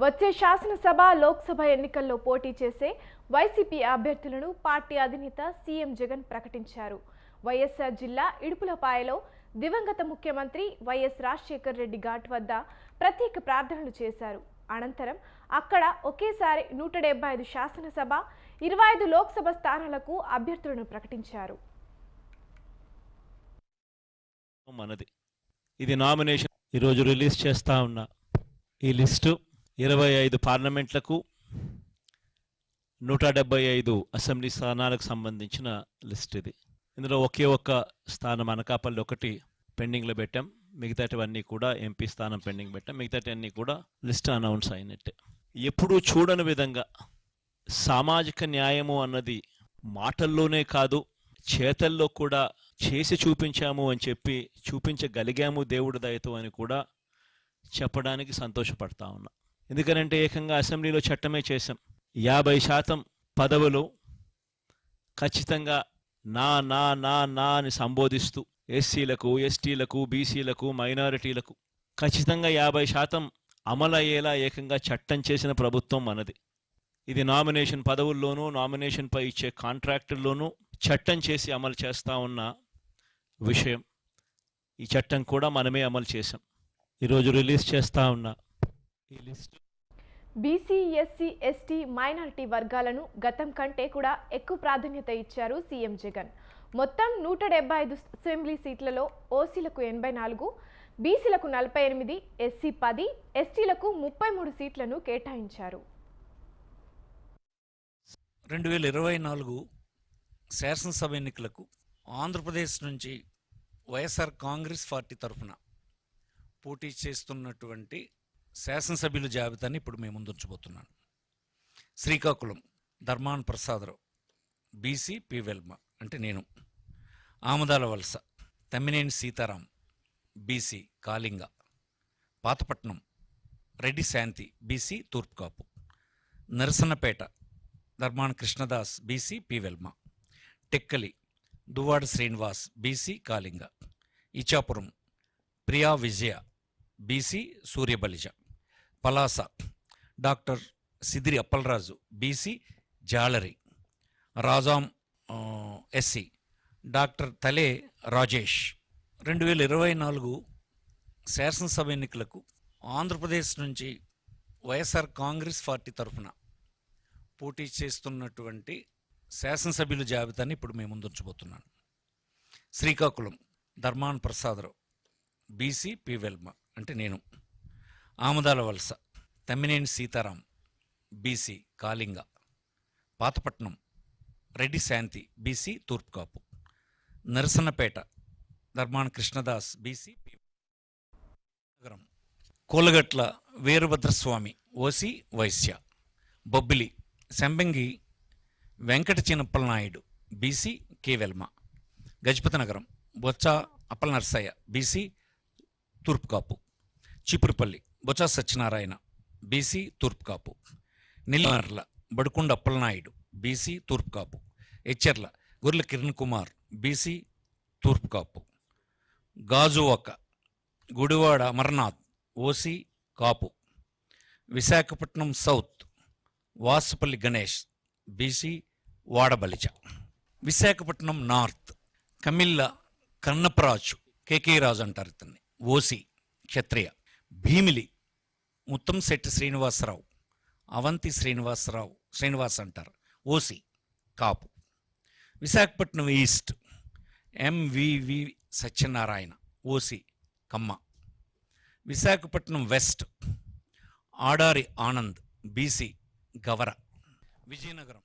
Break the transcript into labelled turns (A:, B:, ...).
A: వచ్చే శాసనసభ లోక్సభ ఎన్నికల్లో పోటీ చేసే వైసీపీ అభ్యర్థులను పార్టీ అధినేత సీఎం జగన్ ప్రకటించారు. వైఎస్ఆర్ జిల్లా ఇడుపులపాయలో దివంగత ముఖ్యమంత్రి వైఎస్ రాజశేఖర్ రెడ్డి ఘాట్ వద్ద ప్రత్యేక ప్రార్థనలు చేశారు. అనంతరం అక్కడ ఒకేసారి 175 శాసనసభ 25 లోక్సభ స్థానాలకు అభ్యర్థులను ప్రకటించారు.
B: ఇది నామినేషన్ ఈరోజు రిలీజ్ చేస్తా ఉన్నా. ఈ లిస్టు 25 పార్లమెంట్లకు 175 అసెంబ్లీ స్థానాలకు సంబంధించిన లిస్ట్. ఇది ఇందులో ఒకే ఒక్క స్థానం అనకాపల్లి ఒకటి పెండింగ్లో పెట్టాం. మిగతాటివన్నీ కూడా ఎంపీ స్థానం పెండింగ్ పెట్టాం. మిగతాటివన్నీ కూడా లిస్ట్ అనౌన్స్ అయినట్టే. ఎప్పుడూ చూడని విధంగా సామాజిక న్యాయము అన్నది మాటల్లోనే కాదు చేతల్లో కూడా చేసి చూపించాము అని చెప్పి చూపించగలిగాము దేవుడి దయతో అని కూడా చెప్పడానికి సంతోషపడతా ఉన్నా. ఎందుకనంటే ఏకంగా అసెంబ్లీలో చట్టమే చేశాం. 50% పదవులు ఖచ్చితంగా నా నా నా నా అని సంబోధిస్తూ ఎస్సీలకు, ఎస్టీలకు, బీసీలకు, మైనారిటీలకు ఖచ్చితంగా 50% అమలయ్యేలా ఏకంగా చట్టం చేసిన ప్రభుత్వం మనది. ఇది నామినేషన్ పదవుల్లోనూ నామినేషన్పై ఇచ్చే కాంట్రాక్టుల్లోనూ చట్టం చేసి అమలు చేస్తూ ఉన్న విషయం. ఈ చట్టం కూడా మనమే అమలు చేశాం. ఈరోజు రిలీజ్ చేస్తూ ఉన్నా ఈ list.
A: BC, SC, ST, minority వర్గాలను గతం కంటే కూడా ఎక్కువ ప్రాధాన్యత ఇచ్చారు సీఎం జగన్. మొత్తం 175 అసెంబ్లీ సీట్లలో ఓసీలకు 84, బీసీలకు 48, ఎస్సీ 10, ఎస్టీలకు 33 సీట్లను కేటాయించారు.
C: 2024 శాసనసభ ఎన్నికలకు ఆంధ్రప్రదేశ్ నుంచి వైఎస్ఆర్ కాంగ్రెస్ పార్టీ తరఫున పోటీ చేస్తున్నటువంటి శాసనసభ్యుల జాబితాని ఇప్పుడు మేము ముందుంచబోతున్నాను. శ్రీకాకుళం ధర్మాన ప్రసాదరావు బీసీ పి వెల్మ అంటే నేను. Amadalavalasa Tammineni Sitaram BC Kalinga. Pathapatnam Reddy Shanthi BC Turpu Kapu. Narasannapeta Dharmana Krishna Das BC P Velama. Tekkali Duvvada Srinivas BC Kalinga. Ichchapuram Priya Vijaya BC Surya Balija. Palasa doctor Sidiri Appalaraju BC జాలరి. రాజాం ఎస్సీ డాక్టర్ తలే రాజేష్. 2024 శాసనసభ ఎన్నికలకు ఆంధ్రప్రదేశ్ నుంచి వైఎస్ఆర్ కాంగ్రెస్ పార్టీ తరఫున పోటీ చేస్తున్నటువంటి శాసనసభ్యుల జాబితాని ఇప్పుడు మేము ముందుంచబోతున్నాను. శ్రీకాకుళం ధర్మాన ప్రసాదరావు బీసీ పి వెల్మ అంటే నేను. Amadalavalasa Tammineni Sitaram BC Kalinga. Pathapatnam Reddy Shanthi BC Turpu Kapu. Narasannapeta Dharmana Krishna Das BC P. Nagaram Kolagatla Veerabhadra Swamy OC Vysya. Bobbili Sambangi Venkata Chinnappala Naidu BC K Velama. Gajapathinagaram Botcha Appala Narsaiah BC Turpu Kapu. Cheepurupalli Botcha Satyanarayana BC Turpu Kapu. Nellimarla Baddukonda Appalanaidu BC Turpu Kapu. Etcherla Gorrela Kiran Kumar BC Turpu Kapu. Gajuwaka Gudivada Amarnath OC Kapu. Visakhapatnam south Vasupalli Ganesh BC Vadabalija. Visakhapatnam north Kamilla Kannaparaju KK Raju అంటారు ఇతన్ని ఓసీ క్షత్రియ. భీమిలి ముత్తంశెట్టి శ్రీనివాసరావు అవంతి శ్రీనివాస్ అంటారు OC Kapu. Visakhapatnam east MVV Satyanarayana OC Kamma. Visakhapatnam west Adari Anand BC Gavara. Vizianagaram